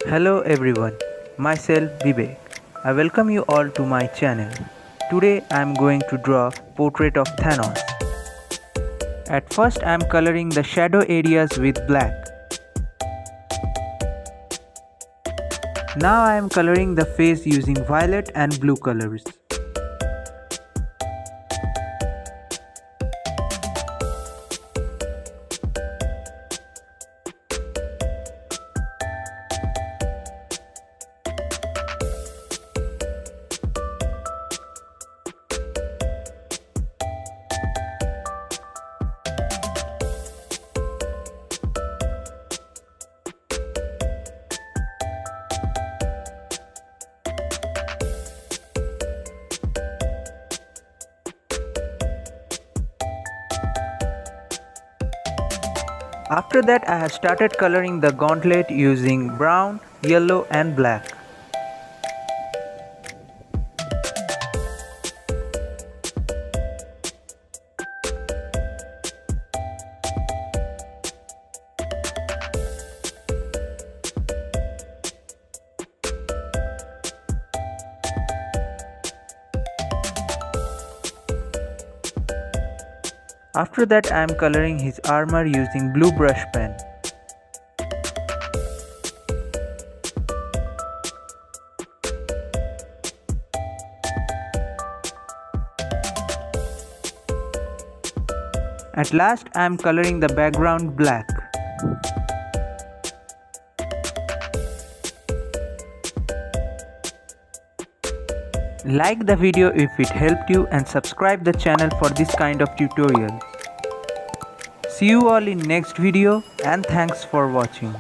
Hello everyone, myself Vivek. I welcome you all to my channel. Today I am going to draw portrait of Thanos. At first I am coloring the shadow areas with black. Now I am coloring the face using violet and blue colors. After that I have started coloring the gauntlet using brown, yellow and black. After that I am coloring his armor using blue brush pen. At last I am coloring the background black. Like the video if it helped you and subscribe the channel for this kind of tutorials. See you all in next video and thanks for watching.